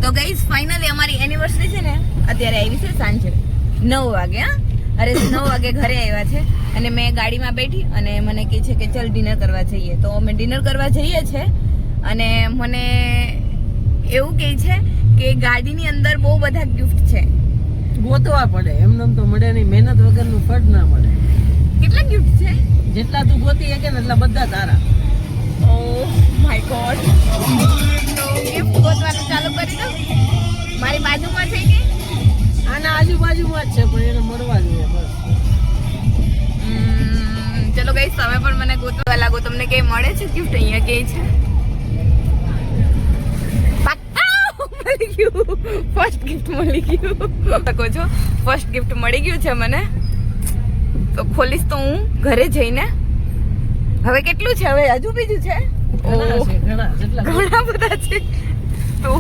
તો guys finally અમારી anniversary છે ને અત્યારે આવી છે સાંજે 9 વાગે. અરે 9 વાગે ઘરે આવ્યા છે અને મેં ગાડીમાં બેઠી અને મને કહે છે કે ચલ ડિનર કરવા જઈએ. તો અમે ડિનર કરવા જઈએ છે અને મને એવું કહે છે કે ગાડીની અંદર બહુ બધા ગિફ્ટ છે, ગોતવા પડે, એમને તો મળે નહીં, મહેનત વગરનું ફળ ના મળે. કેટલા ગિફ્ટ છે? જેટલા તું ગોતી શકે ને એટલા બધા તારા. Oh my God. તો ગિફ્ટ ગોતવાનું ચાલુ કરી દો. મારી બાજુમાં છે કે આના આજુબાજુમાં જ છે પણ એને મળવા જોઈએ બસ. ચલો ગાઈસ તમે પણ મને ગોતવા લાગો. તમને કઈ મળે છે ગિફ્ટ? અહીંયા કે છે મળી ગયું. ફર્સ્ટ ગિફ્ટ મળી ગયું. શકો છો ફર્સ્ટ ગિફ્ટ મળી ગયું છે મને. તો ખોલીશ તો હું ઘરે જઈને. હવે કેટલું છે? હવે હજુ બીજું છે? ઘણા બધા છે. તો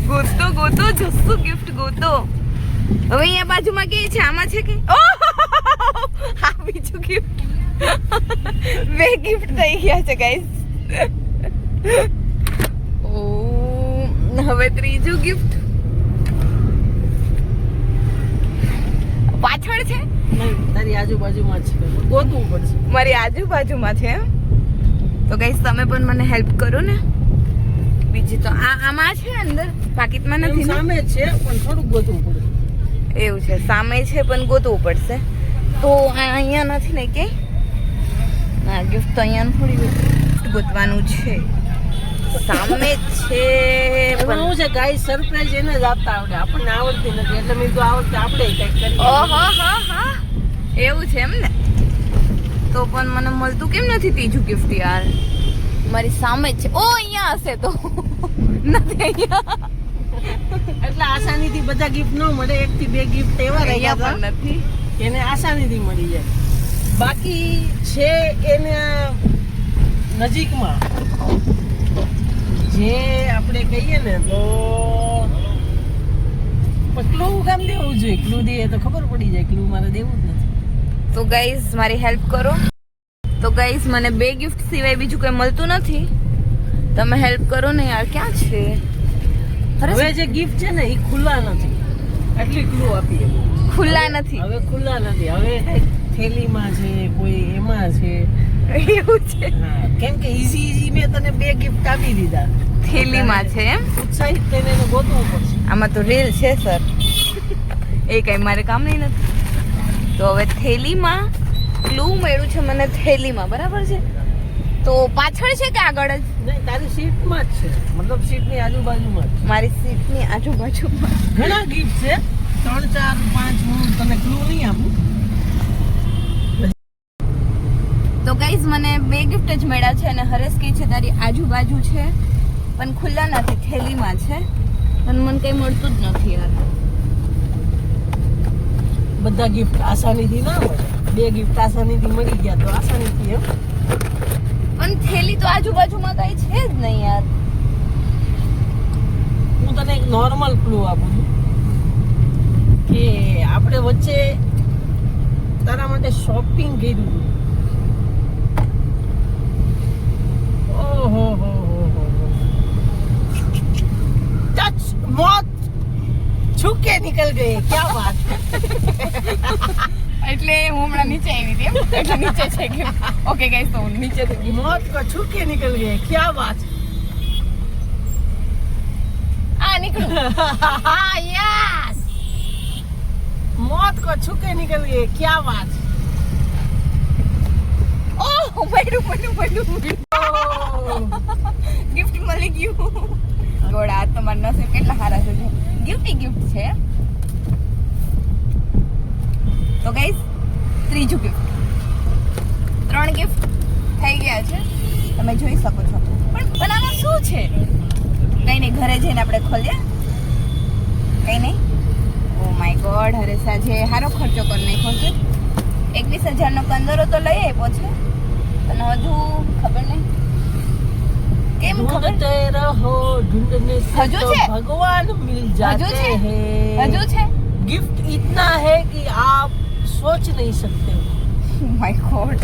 ગોતો ગોતો જસ્સુ ગિફ્ટ ગોતો. હવે અહીંયા બાજુમાં કે છે, આમાં છે કે આ બીજું ગિફ્ટ. 2 ગિફ્ટ થઈ ગયા છે ગાઈસ. હવે ત્રીજું ગિફ્ટ પાછળ છે. તારી આજુબાજુમાં જ છે, ગોતવું પડશે. મારી આજુબાજુમાં છે. તો ગાઈસ તમે પણ મને હેલ્પ કરો ને. બીજી તો આમાં છે અંદર, પાકીટમાં નથી. સામે જ છે પણ થોડુંક ગોતવું પડે. એવું છે, સામે છે પણ ગોતવું પડશે. તો અહીંયા નથી ને કે ના ગિફ્ટ તો અહીંયા થોડી ગોતવાનું છે. સામે છે પણ હું છે ગાઈસ સરપ્રાઈઝ એને જ આપતા આવડે, આપણને આવડતી નથી એટલે મેં તો આવડતી આપણે કંઈક કરી. ઓહો હા એવું છે એમ ને. તો પણ મને મળતું કેમ નથી ત્રીજું ગિફ્ટ યાર? મારી સામે જ છે. ઓ અહીંયા હશે તો નથી અહીંયા. એટલે આસાનીથી બધા ગિફ્ટ ન મળે, 1 થી 2 ગિફ્ટ એવા રહ્યા પણ નથી એને આસાનીથી મળી જાય. બાકી છે એને નજીકમાં જે આપણે કહીએ ને તો ક્લુ કામ દેવું જોઈએ. ક્લુ દઈએ તો ખબર પડી જાય. ક્લુ મારે દેવું જ નથી. તો ગાઈઝ મારી હેલ્પ કરો. તો ગાઈઝ મને 2 ગિફ્ટ સિવાય બીજું કંઈ મળતું નથી. તમે હેલ્પ કરો ને યાર. ક્યાં છે? હવે જે ગિફ્ટ છે ને એ ખુલ્લા નથી, એટલી ક્લુ આપીએ. ખુલ્લા નથી. હવે ખુલ્લા નથી. હવે થેલીમાં છે, કોઈ એમાં છે. એવું છે? હા, કેમ કે ઈઝી મેં તને 2 ગિફ્ટ આપી દીધા. થેલીમાં છે એમ? ઉત્સાહિત થઈને એને ગોતવું પડશે. આમાં તો રીલ છે સર. એ કઈ મારે કામ નહીં નથી. તો હવે થેલીમાં ક્લુ મળ્યું છે મને. થેલીમાં બરાબર છે. તો પાછળ છે કે આગળ જ? નહીં, તારી સીટમાં જ છે, મતલબ સીટની આજુબાજુમાં જ. મારી સીટની આજુબાજુમાં ઘણા ગિફ્ટ છે, 3 4 5. હું તને ક્લુ નહીં આપું. તો ગાઈઝ મને 2 ગિફ્ટ જ મળ્યા છે અને હરેશ કહે છે તારી આજુબાજુ છે પણ ખુલ્લા નથી, થેલીમાં છે. અને મને કંઈ મળતું જ નથી યાર. બધા ગિફ્ટ આસાનીથી ના મળે. 2 ગિફ્ટ આસાનીથી મળી ગયા તો આસાનીથી એમ. પણ થેલી તો આજુબાજુમાં કઈ છે જ નહીં યાર. હું તને એક નોર્મલ ક્લુ આપું છું કે આપણે વચ્ચે તારા માટે શોપિંગ કર્યું હતું. ઓહો હો ટચ મોત છુકે નિકલ ગઈ. ક્યા વાત. એટલે હું હમણાં નીચે આવી હતી એમ. એટલે નીચે છે કે ઓકે ગાઈસ તો હું નીચે થી मौत को छू के निकल गए. क्या बात. આ નીકળું. હા યસ. मौत को छू के निकल गए. क्या बात. ઓહ મળ્યું. ગિફ્ટ મળી ગયું. ગોડા તમારા નસીબ કેટલા સારા છે. ગિફ્ટ છે. તો ગાઈસ ત્રીજું ગિફ્ટ. 3 ગિફ્ટ થઈ ગયા છે, તમે જોઈ શકો છો. પણ આમાં શું છે? કઈ નહીં, ઘરે જઈને આપણે ખોલીએ. કઈ નહીં. ઓ માય ગોડ, હરેશ આજે સારો ખર્ચો કરી નાખ્યો છે. 21,000 નો કંદરો તો લઈ આવ્યો છે પણ હજુ ખબર નહીં કેમ. ढूंढते रहो ढूंढने से हजू तो छे? भगवान मिल जाते हैं. હજુ છે. गिफ्ट इतना है कि आप सोच नहीं सकते. માય ગોડ,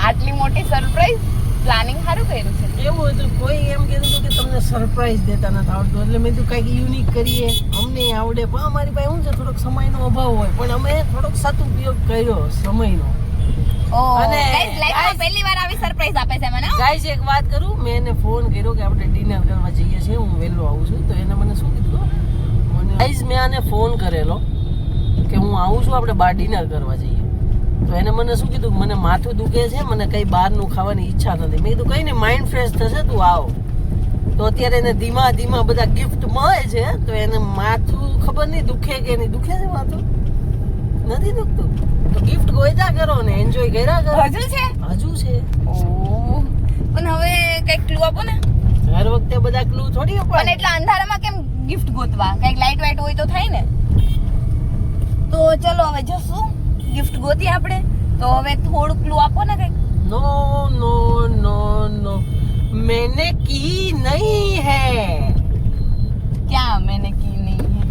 આટલી મોટી સરપ્રાઈઝ. પ્લાનિંગ સારું કર્યું છે. એવું હતું, કોઈ એમ કીધું હતું કે તમને સરપ્રાઈઝ દેતા નથી આવડતું, એટલે મેં કીધું કંઈક યુનિક કરીએ, અમને આવડે. પણ અમારી પાસે શું છે, થોડોક સમયનો અભાવ હોય, પણ અમે થોડોક સદુપયોગ કર્યો સમયનો. અને ગાઈસ લાઈફમાં પહેલી વાર આવી સરપ્રાઈઝ આપે છે મને. ગાઈસ એક વાત કરું, મેં એને ફોન કર્યો કે આપણે ડિનર કરવા જઈએ છીએ, હું વહેલો આવું છું. તો એને મને શું કીધું, ગાઈસ મેં આને ફોન કરેલો કે હું આવું છું, આપણે બહાર ડિનર કરવા જઈએ. તો એને મને શું કીધું, મને માથું દુખે છે, મને કઈ બહારનું ખાવાની ઈચ્છા નથી. મેં કીધું કઈ નહીં, માઇન્ડ ફ્રેશ થશે, તું આવ. તો અત્યારે એને ધીમા ધીમા બધા ગિફ્ટ મળે છે, તો એને માથું ખબર નહીં દુખે કે નહીં. દુખે છે માથું? નથી દુખતું? તો ગિફ્ટ ગોઈતા કરો ને એન્જોય કર્યા કરો. હજુ છે? હજુ છે. ઓહ, પણ હવે કઈક ક્લુ આપો ને. હર વખતે બધા ક્લુ થોડી પણ અપાય. એટલા અંધારામાં કેમ ગિફ્ટ ગોતવા? કઈક લાઈટ વાઈટ હોય તો થાય ને. તો ચલો હવે જશું ગિફ્ટ ગોતી આપણે. તો હવે થોડું ક્લુ આપો ને કઈક. નો નો નો નો, मैंने की नहीं है. ક્યાં મેને કી નહીં હે?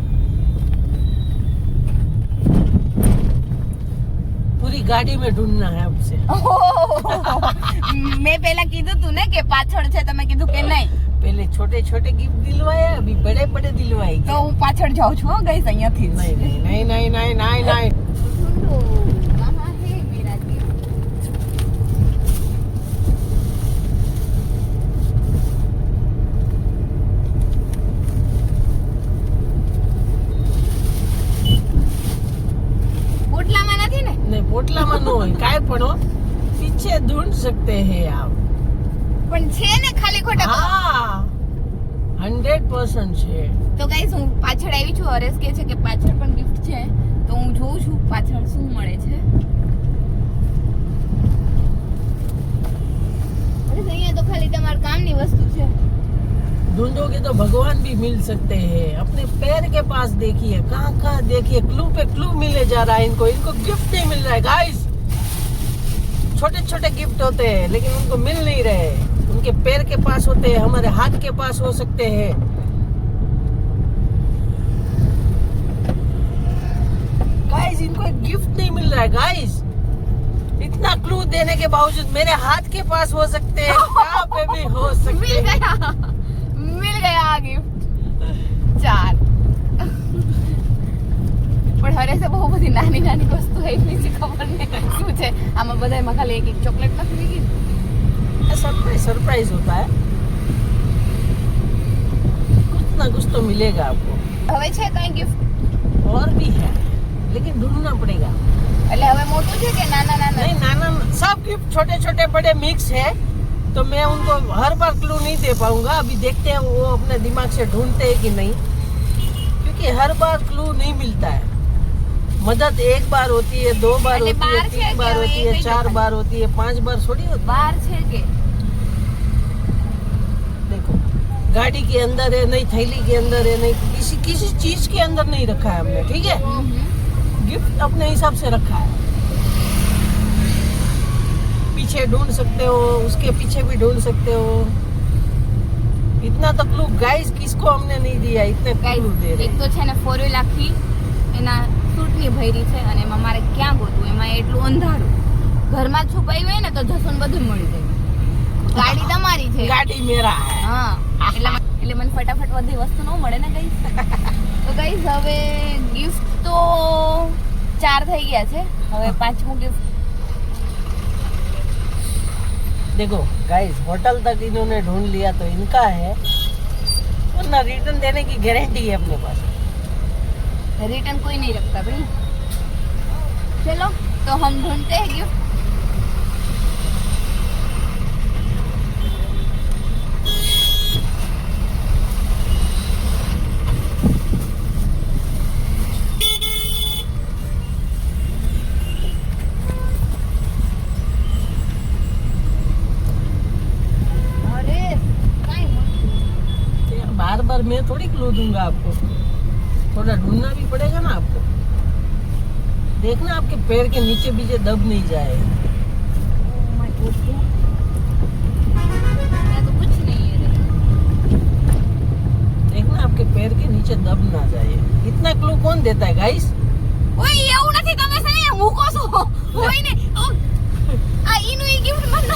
पूरी गाड़ी में ढूंढना है आपसे. મેં પહેલા કીધું તું ને કે પાછળ છે, તમે કીધું કે નહીં. पहले छोटे छोटे गिफ्ट दिलवाए, अभी बड़े बड़े दिलवाएंगे. તો હું પાછળ જાઉં છું હો ગાઈસ, અહીંયાથી. नहीं नहीं नहीं नहीं नहीं नहीं नहीं. કહાં હે મેરા गिफ्ट? પોટલામાં નથી ને? नहीं पोटलाમાં નો હોય કાંઈ પણ હો. पीछे ढूंढ सकते हैं आप. પણ છે ને ખાલી ખોટા. हाँ 100% છે. તો ગાઈસ હું પાછળ આવી છું. હરેશ કહે છે કે પાછળ પણ ગિફ્ટ છે, તો હું જોઉં છું પાછળ શું મળે છે. અરે અહીંયા તો ખાલી તમારા કામની વસ્તુ છે. ढूंढोगे तो भगवान भी मिल सकते हैं. अपने पैर के पास देखिए, कहाँ कहाँ देखिए, क्लू पे क्लू मिले जा रहा है इनको. इनको गिफ्ट नहीं मिल रहा है गाइस. छोटे छोटे गिफ्ट होते हैं लेकिन उनको मिल नहीं रहे. उनके पैर के पास होते हैं, हमारे हाथ के पास हो सकते हैं. गाइस इनको एक गिफ्ट नहीं मिल रहा है गाइस. इतना क्लू देने के बावजूद मेरे हाथ के पास हो सकते हैं, कहाँ पे भी हो सकते મિલ हैं. ગયા, મિલ ગયા આ ગિફ્ટ. ચાર. પણ હરેશે બહુ બધી નાની નાની વસ્તુ આપી છે, ખબર નહીં શું છે આમાં. બધામાં ખાલી એક એક ચોકલેટ નથી લીધી. सरप्राइज सरप्राइज होता है. कुछ ना कुछ तो मिलेगा आपको. હવે છે કઈ ગિફ્ટ? और भी है लेकिन ढूंढना पड़ेगा. એટલે હવે મોટું છે કે નાના નાના? नहीं नाना सब गिफ्ट छोटे छोटे बड़े मिक्स है, तो मैं उनको हर बार क्लू नहीं दे पाऊंगा. अभी देखते हैं वो अपने दिमाग से ढूंढते हैं कि नहीं, क्योंकि हर बार क्लू नहीं मिलता है. मदद एक बार होती है, 2 बार अरे होती है, बार 3 है बार क्या? होती ये है, नहीं 4 पता। बार होती है, 5 बार थोड़ी होती है. બહાર છે કે? देखो गाड़ी के अंदर है, नहीं थैली के अंदर है, नहीं किसी किसी चीज के अंदर नहीं रखा है हमने. ठीक है, गिफ्ट अपने हिसाब से रखा है. पीछे ढूंढ सकते हो, उसके पीछे भी ढूंढ सकते हो. इतना तो क्लू गाइस किसको हमने नहीं दिया, इतने क्लू दे रहे એક તો છે ને 4 વ્હીલ આખી એના સૂટની ભરી છે, અને એમાં મારે ક્યાં ગોતવું? એમાં એટલું અંધારું. ઘરમાં છુપાઈ હોય ને તો જસુન બધું મળી જાય. ગાડી તમારી છે. गाड़ी मेरा है. હા, એટલે મને ફટાફટ બધી વસ્તુ ન મળે ને ગાઈસ. તો ગાઈસ હવે ગિફ્ટ તો 4 થઈ ગયા છે, હવે 5મું ગિફ્ટ. देखो गाइस होटल तक इन्होंने ढूंढ लिया तो इनका है, वरना रिटर्न देने की गारंटी है अपने पास. रिटर्न कोई नहीं रखता भाई. चलो तो हम ढूंढते हैं गिफ्ट. अरे काय बार बार मैं थोड़ी क्लू दूंगा आपको, थोड़ा ढूंढना भी पड़ेगा ना आपको. देखना आपके पैर के नीचे बीचे दब नहीं जाए. मैं तो कुछ नहीं है. देखना आपके पैर के नीचे दब ना जाए. इतना क्लू कौन देता है गाइस? ઓય એવું નથી, તમે છે ને મૂકો છો હોય ને. આ ઈનું ઈ gift મને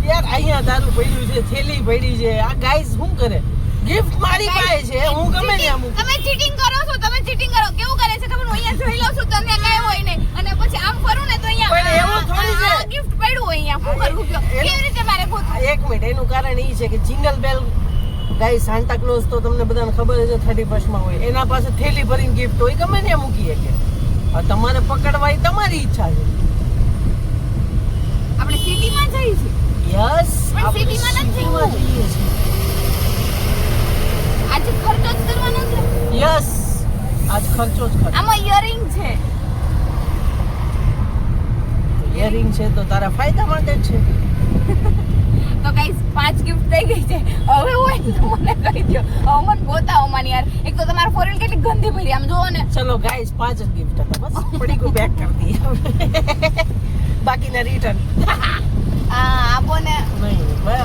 યાર અહીંયા તારું પડ્યું છે, થેલી પડી છે. આ ગાઈસ શું કરે? ગિફ્ટ મારી પાસે છે, હું ગમે ત્યાં મૂકું. તમે ચીટિંગ કરો છો, તમે ચીટિંગ કરો. કેવું કરે છે ખબર? હું અહીંયા જોઈ લઉં છું, તમને કાંઈ હોય નહીં, અને પછી આમ ફરું ને તો પણ અહીંયા એવું થોડી છે. ગિફ્ટ પડ્યું હોય અહીંયા. શું કરવું કયો? કેવી રીતે મારે ગોતવું? એક મિનિટ, એનું કારણ એ છે કે જિંગલ બેલ ગાઈસ, સાન્ટા ક્લોઝ તો તમને બધાને ખબર છે 31st માં હોય. એના પાસે થેલી ભરીને ગિફ્ટ હોય, ગમે ત્યાં મૂકી શકે. હવે તમારે પકડવા એ તમારી ઈચ્છા છે. આપણે સિટીમાં જઈએ છીએ. યસ, પણ સિટીમાં નથી જવું. જઈએ છીએ. આજે ખર્ચો જ કરવાનો છે. યસ, આજ ખર્ચો જ ખર્ચો. આમાં ઇયરિંગ છે. ઇયરિંગ છે તો તારા ફાયદા માટે જ છે. તો ગાઈસ 5 ગિફ્ટ થઈ ગઈ છે. હવે હોય તો મને કહી દો. હવે મને બતાવો મને યાર. એક તો તમારા ફોરેન કેટલી ગંદી ભરી, આમ જોવો ને. ચલો ગાઈસ, 5 જ ગિફ્ટ હતા, બસ પડી ગયું, પેક કરી દઈએ. બાકીના રિટર્ન. આપો ને. નહીં,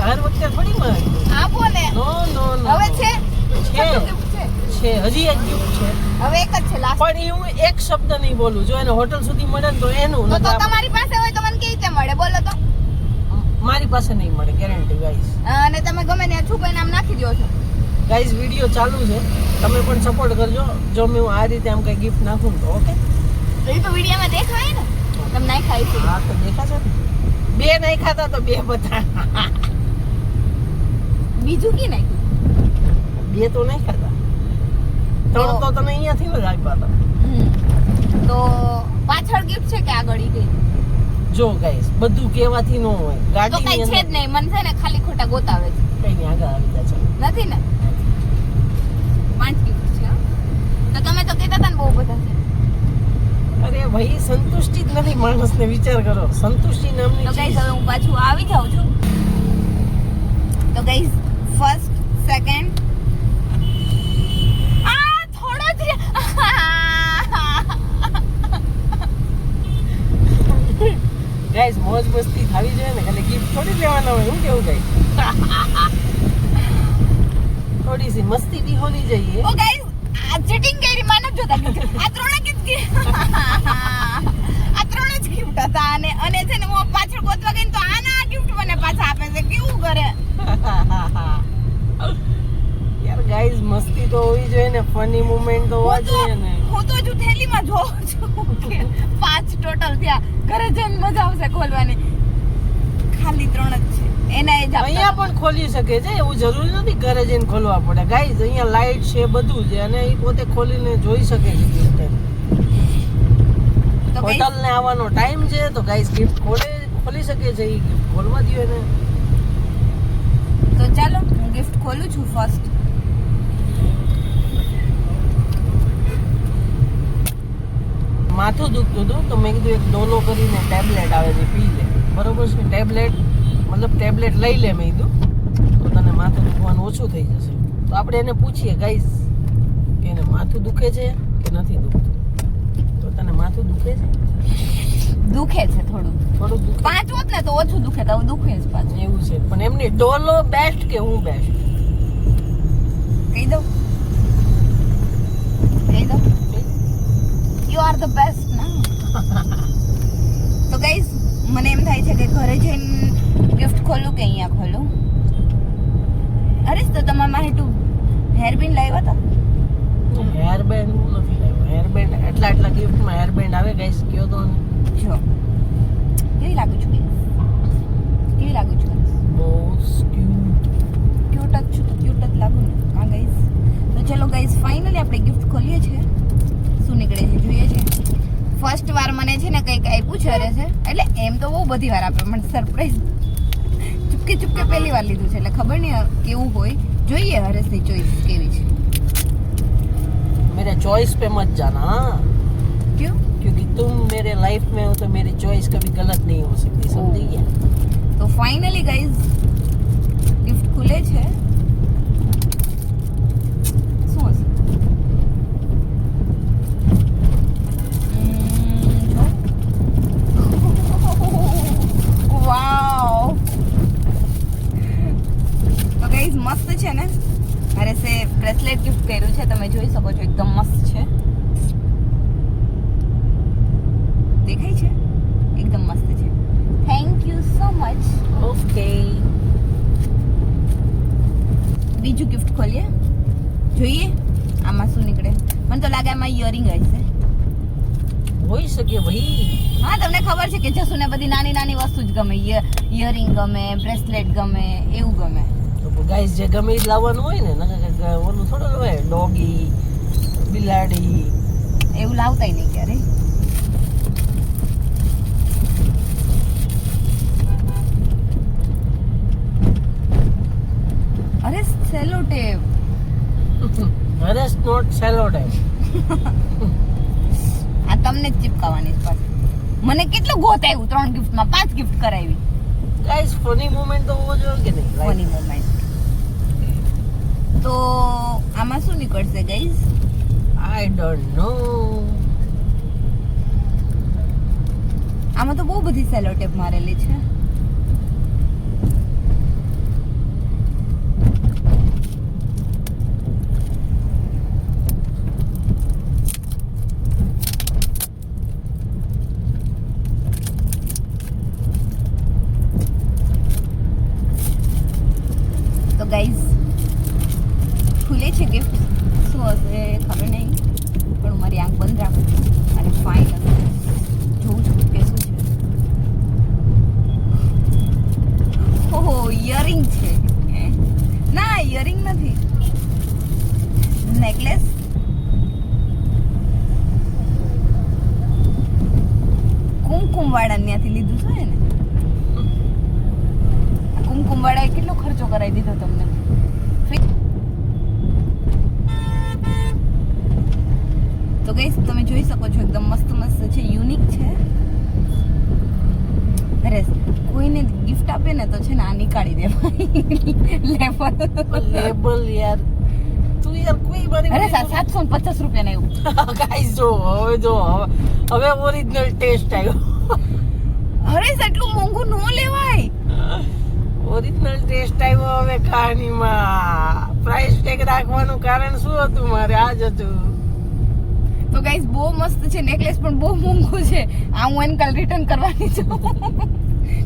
હર વખતે થોડી મળે. આપો ને. નો નો નો. હવે છે. છે. કેટલું gift છે? હજી એક ગિફ્ટ છે. હવે એક જ છે લાસ્ટ. પણ એ હું એક શબ્દ નહીં બોલું. જો એને હોટલ સુધી મળે ને તો એનું, તો નકર તમારી પાસે હોય તો મને કેવી રીતે મળે બોલો તો? મારી પાસે નહીં મળે, ગેરંટી ગાઈસ. અને તમે ગમે ત્યાં છુપાઈને આમ નાખી દો છો. ગાઈસ, વિડિયો ચાલુ છે, તમે પણ સપોર્ટ કરજો. જો મેં હું આ રીતે આમ કઈ ગિફ્ટ નાખું તો ઓકે. તો એ તો વિડીયોમાં દેખાય ને. તમે નાખાય છે. હા તો દેખાશે ને. બે નહીં ખાતા તો બે બધા. બીજું કી નાખ્યું? બે તો નહીં ખાતા. ત્રણ તો તને અહીંયાથી જ આપ્યા હતા. તો પાછળ ગિફ્ટ છે કે આગળ ઈ ગઈ? જો ગાઈસ, બધું કહેવાથી ન હોય. તો ગાડીની કઈ છે જ નહીં. મને છે ને ખાલી ખોટા ગોતાવે છે. કઈ નહીં, આગળ આવી જાય છે. નથી ને? 5 ગિફ્ટ છે. તો તમે તો કહેતા હતા ને બહુ બધા છે. અરે ભાઈ, સંતુષ્ટિ જ નથી માણસને, વિચાર કરો. સંતુષ્ટિ નામની તો ગાઈસ ચીજ. હવે હું પાછું આવી જાઉં છું. તો ગાઈસ ફર્સ્ટ સેકન્ડ થોડો જ ગાઈસ, મોજ મસ્તી થાવી જોઈએ ને, ખાલી ગિફ્ટ થોડી લેવાના હોય. હું કેવું ગાઈસ? થોડી સી મસ્તી બી હોની જોઈએ. ઓ ગાઈસ આ ચીટિંગ કરી માનવ જોતા આ ત્રણ જ ગિફ્ટ હતા અને છે ને હું પાછળ ગોતવા ગઈ તો આના ગિફ્ટ મને પાછા આપે છે. કેવું કરે યાર ગાઈસ, મસ્તી તો હોવી જોઈએ ને, ફની મોમેન્ટ તો હોવા જોઈએ ને. હું તો હજુ થેલીમાં જોઉં છું કે 5 ટોટલ થયા. ઘરે જઈને મજા આવશે ખોલવાની. ખાલી 3 જ છે. એના એ જ અહીંયા પણ ખોલી શકે છે, એવું જરૂરી નથી ઘરે જઈને ખોલવા પડે. ગાઈસ, અહીંયા લાઈટ છે, બધું છે, અને એ પોતે ખોલીને જોઈ શકે છે ગિફ્ટ. તો હોટલ ને આવવાનો ટાઈમ છે તો ગાઈસ ગિફ્ટ ખોલી શકે છે. એ ગિફ્ટ ખોલવા દો એને. તો ચાલો હું ગિફ્ટ ખોલું છું ફર્સ્ટ. માથું દુખતું હતું તો મેં કીધું એક ડોલો કરીને ટેબ્લેટ આવે છે, પી લે. બરોબર છે? ટેબ્લેટ મતલબ ટેબ્લેટ લઈ લે મેં કીધું, તો તને માથું દુખવાનું ઓછું થઈ જશે. તો આપણે એને પૂછીએ ગાઈસ કે એને માથું દુખે છે કે નથી દુખતું. તો તને માથું દુખે છે? દુખે છે થોડું. થોડું દુખે? 5 હોત ને તો ઓછું દુખે, તો દુખે જ પાછું. એવું છે. પણ એમની ડોલો બેસ્ટ કે હું બેસ્ટ? કહી દઉં યુ આર ધ બેસ્ટ ના. તો ગાઈસ મને એમ થાય છે કે ઘરે જઈને ગિફ્ટ ખોલું કે અહીંયા ખોલું. હરીશ તો તમારા માટે તું હેરબેન્ડ લાવ્યા હતા? હેર બેન્ડ નથી લાવ્યો. હેર બેન્ડ એટલા ગિફ્ટમાં હેર બેન્ડ આવે ગાઈસ, કયો તો જો કેવી લાગુ છું guys? કેવી લાગુ છું? બહુ ક્યુટ જ છું તો ક્યુટ જ લાગુ ને. હા ગાઈસ, તો ચલો ગાઈસ ફાઇનલી આપણે ગિફ્ટ ખોલીએ છીએ. શું નીકળે છે જોઈએ છે. ફર્સ્ટ વાર મને છે ને કંઈક આપ્યું છે હરે છે. એટલે એમ તો બહુ બધી વાર આપે, મને સરપ્રાઈઝ ચૂપકે પહેલી વાર લીધું છે એટલે ખબર નહીં કેવું હોય. જોઈએ હરેશની ચોઈસ કેવી છે. मेरे चॉइस पे मत जाना, हाँ? क्यों? क्योंकि तुम मेरे लाइफ में हो तो मेरी चॉइस कभी गलत नहीं हो सकती, समझी क्या? तो फाइनली गाइस गिफ्ट खुले છે. શું હશે? વાવ. તો ગાઈસ મસ્ત છે ને. અરે સે બ્રેસલેટ ગિફ્ટ કર્યું છે, તમે જોઈ શકો છો, એકદમ મસ્ત છે. દેખાય છે? એકદમ મસ્ત મચ. ઓકે. બીજું ગિફ્ટ ખોલીએ, જોઈએ આમાં શું નીકળે. મને તો લાગે આમાં ઇયરિંગ હશે. હોઈ શકે ભાઈ. હા, તમને ખબર છે કે જસુને બધી નાની નાની વસ્તુ જ ગમે. ઇયરિંગ ગમે, બ્રેસલેટ ગમે, એવું ગમે. તો ગાઈસ જે ગમે એ જ લાવવાનું હોય ને, નકર ઓલું થોડું હોય ડોગી, બિલાડી એવું લાવતાય નહીં ક્યારે. અરે સેલો ટેપ. હરેસ નોટ સેલો ટાઈપ. આ તમને જ ચિપકાવાની છે પાછી. મને કેટલું ગોત આવ્યું 3 ગિફ્ટમાં 5 ગિફ્ટ કરાવી. ગાઈસ ફની મોમેન્ટ તો હોવો જોઈએ કે નહીં? Funny moment. તો આમાં શું નીકળશે ગાઈસ? I don't know. આમાં તો બહુ બધી સેલો ટેપ મારેલી છે. તો ગાઈઝ ખુલે છે ગિફ્ટ. શું હશે ખબર નહીં, પણ હું મારી આંખ બંધ રાખું અને ફાઇનલ જોઉં છું કે શું છે. ઓહો, ઇયરિંગ છે. ના, ઇયરિંગ નથી, નેકલેસ. કુમકુમ વાળા ત્યાંથી લીધું છે ને. કુમકુમ વાળાએ કેટલો ખર્ચો કરાવી દીધો તમને. તો ગાઈસ તમે જોઈ શકો છો એકદમ મસ્ત મસ્ત છે, યુનિક છે. અરે કોઈને ગિફ્ટ આપે ને તો છે ને આ નીકાળી દેવાય લેબલ યાર. તું યાર કોઈ મારી. અરે 750 રૂપિયા એવું. ગાઈસ જો હવે ઓરિજિનલ ટેસ્ટ આવ્યો. અરે એટલું મોંઘું નો લેવાય. ઓરિજિનલ ટેસ્ટ આવ્યો હવે કહાનીમાં. પ્રાઇસ ટેગ રાખવાનું કારણ શું હતું મારે? આ જ હતું. તો ગાઈસ બહુ મસ્ત છે, નેકલેસ પણ બહુ મોંઘું છે. આ હું એને કાલ રિટર્ન કરવાની છું.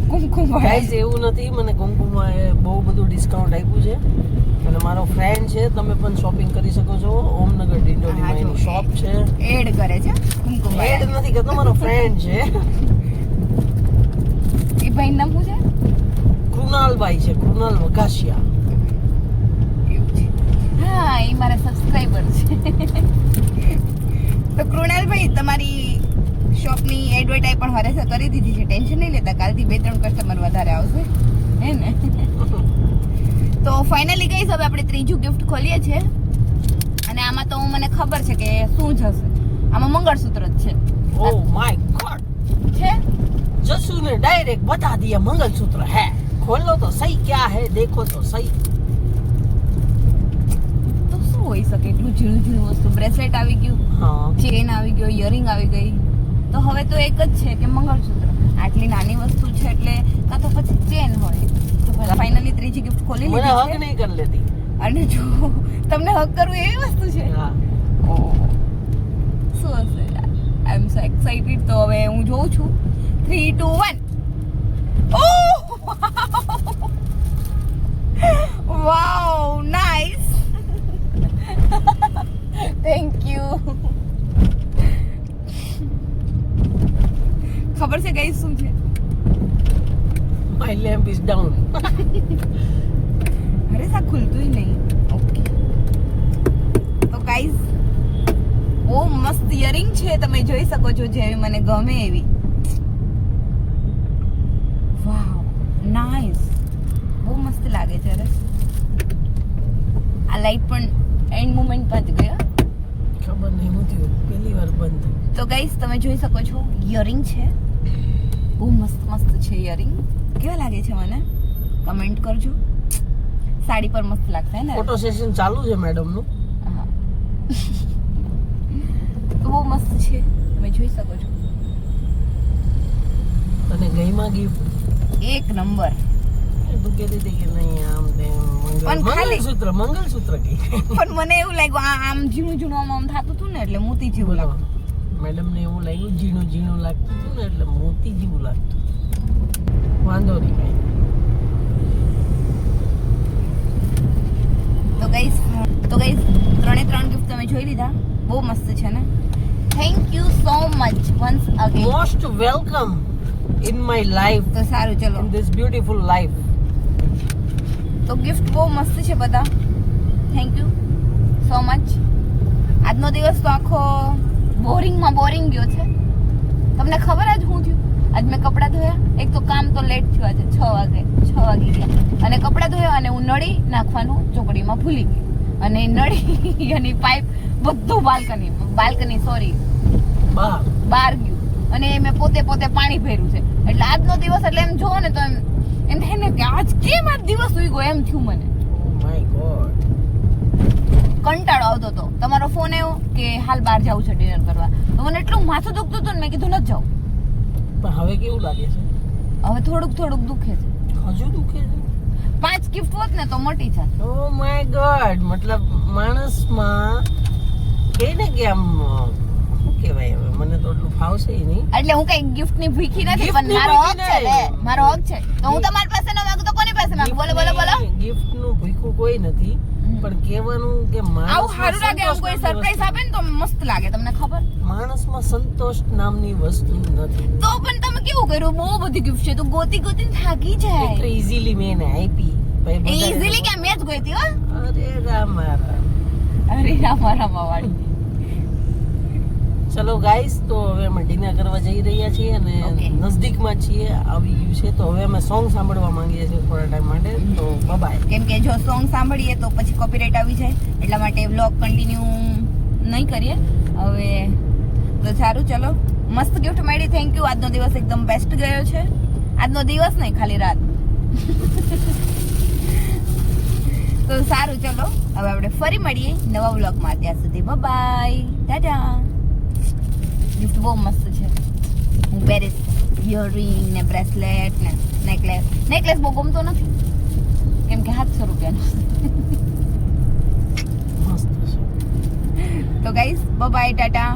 કુમકુમ ગાઈસ એવું નથી, મને કુમકુમમાં બહુ બધું ડિસ્કાઉન્ટ આપ્યું છે અને મારો ફ્રેન્ડ છે, તમે પણ શોપિંગ કરી શકો છો. ઓમનગર ડિંડોલીમાં એની શોપ છે. એડ કરે છે કુમકુમ. એડ નથી કરતો, મારો ફ્રેન્ડ છે. એ ભાઈ નામ શું છે? કૃણાલભાઈ છે, કૃણાલ વઘાસિયા. એવું છે. હા, એ મારા સબસ્ક્રાઇબર છે. તો કૃણાલભાઈ તમારી શોપની એડવર્ટાઇઝ પણ હરેસે કરી દીધી છે. ટેન્શન નહીં લેતા, કાલથી 2-3 કસ્ટમર વધારે આવશે, હે ને? તો ફાઇનલી ગઈસ હવે આપણે ત્રીજું ગિફ્ટ ખોલીએ છીએ અને આમાં તો મને ખબર છે કે શું જશે. આમાં મંગળસૂત્ર જ છે. Oh my God. છે जसू ने डायरेक्ट बता दिया मंगलसूत्र है. खोलो तो सही, क्या है देखो तो सही. તો શું હોઈ શકે એટલું ઝીણું ઝીણું વસ્તુ? બ્રેસલેટ આવી ગયું, हाँ ચેન આવી ગયો, ઇયરિંગ આવી ગઈ. તો હવે તો એક જ છે કે મંગળસૂત્ર. આટલી નાની વસ્તુ છે એટલે કાં તો પછી ચેન હોય. તો ફાઇનલી ત્રીજી ગિફ્ટ ખોલી मैंने લીધી हक છે नहीं कर लेती. અને જો તમને હક કરવું એવી વસ્તુ છે. हाँ ઓહ, શું હશે? આઈ એમ સો એક્સાઇટેડ. તો હવે હું જોઉં છું. 3, 2, 1. ઓહ, વાવ, નાઈસ. Thank you. ખબર છે કઈ શું છે? my lamp is down. અરે સા ખુલતું નહીં. ઓકે, તો ગાઈઝ બહુ મસ્ત ઇયરિંગ છે, તમે જોઈ શકો છો, જેવી મને ગમે એવી. વાવ, નાઈસ, બહુ મસ્ત લાગે છે. અરે આ લાઈટ પણ એન્ડ મોમેન્ટ પર જ ગયો. ખબર નહીં હું થયું, પહેલી વાર બંધ. તો ગાઈઝ તમે જોઈ શકો છો ઇયરિંગ છે, બહુ મસ્ત મસ્ત છે ઇયરિંગ. કેવા લાગે છે મને કમેન્ટ કરજો. સાડી પર મસ્ત લાગશે ને? ફોટો સેશન ચાલુ છે મેડમ નું. હા. તો બહુ મસ્ત છે, તમે જોઈ શકો છો. અને ગઈમાં ગિફ્ટ એક નંબર. તું કહેતી હતી કે નહીં આમ તેમ પણ ખાલી- મંગલસૂત્ર કે પણ મને એવું લાગ્યું આમ ઝીણું ઝીણું આમ થતું હતું ને એટલે મોતી જેવું લાગતું. મેડમ ને એવું લાગ્યું ઝીણું ઝીણું લાગતું હતું ને એટલે મોતી જેવું લાગતું. વાંધો નહીં કઈ. તો ગાઈસ ત્રણે ત્રણ ગિફ્ટ તમે જોઈ લીધા. બહુ મસ્ત છે ને. Thank you so much once again. Most welcome in my life, તો સારું ચલો. In this beautiful life. તો ગિફ્ટ બહુ મસ્ત છે બધા. Thank you so much. આજનો દિવસ તો આખો બોરિંગમાં બોરિંગ ગયો છે. તમને ખબર આજ શું થયું? આજ મેં કપડાં ધોયા. એક તો કામ તો લેટ થયું આજે 6 વાગી ગયા. અને કપડાં ધોયા અને હું નળી નાખવાનું ચોકડીમાં ભૂલી ગઈ. અને નળી અને પાઇપ બધું બાલ્કની સોરી બહાર ગયું. અને મેં પોતે પાણી ભર્યું છે. એટલે આજનો દિવસ એટલે એમ જોવો ને તો એમ થાય ને કે આજ કેમ આ દિવસ ઉઈ ગયો એમ થયું મને. My God. કંટાળો આવતો હતો. તમારો ફોન આવ્યો કે હાલ બહાર જવું છે ડિનર કરવા. તો મને એટલું માથું દુખતું હતું ને મેં કીધું નથી જાઉં. પણ હવે કેવું લાગે છે? હવે થોડુંક દુખે છે. હજુ દુખે છે? 5 ગિફ્ટ હોત ને તો મોટી છે. Oh my God. મતલબ માણસમાં કે ને કે આમ શું કહેવાય, હવે મને તો એટલું ફાવશે નહીં. એટલે હું કઈ ગિફ્ટ ની ભૂખી નથી, Gift પણ ની મારો હક ભૂખી છે લે. નહીં. મારો હક છે તો હું તમારી પાસે ન માંગુ તો કોની પાસે માંગુ? બોલો ગિફ્ટ નું ભૂખ્યું કોઈ નથી, પણ કહેવાનું કે આવું સારું લાગે. આવું કોઈ સરપ્રાઈઝ આપે ને તો મસ્ત લાગે. તમને ખબર? માણસમાં સંતોષ નામની વસ્તુ નથી. તો પણ તમે કેવું કર્યું? બહુ બધી ગિફ્ટ છે તો ગોતીને થાકી એ તો જાય. ઇઝીલી મેં એને આપી. પછી બધાને- ઈઝીલી કે મેં જ ગોતી હો. અરે રામ રામ. અરે રામા વાળી. ચલો ગાઈસ, તો હવે અમે ડિનર કરવા જઈ રહ્યા છીએ અને Okay. નજદીકમાં છીએ, આવી ગયું છે. તો હવે અમે સોંગ સાંભળવા માંગીએ છીએ થોડા ટાઈમ માટે. તો બાય. કેમ કે જો સોંગ સાંભળીએ તો પછી કોપીરાઇટ આવી જાય. એટલા માટે વ્લોગ કન્ટિન્યુ નહીં કરીએ હવે. તો સારું ચલો. મસ્ત ગિફ્ટ મળી. Thank you. આજનો દિવસ એકદમ બેસ્ટ ગયો છે. આજનો દિવસ નહીં, ખાલી રાત. તો સારું ચલો. હવે આપણે ફરી મળીએ નવા વ્લોગમાં. ત્યાં સુધી બાય ટાટા. ગિફ્ટ બહુ મસ્ત છે. હું પહેરીશ. ઇયરિંગ ને બ્રેસલેટ ને નેકલેસ બહુ ગમતો નથી કેમ કે 700 રૂપિયાનો. મસ્ત છે. તો ગાઈસ બાય ટાટા.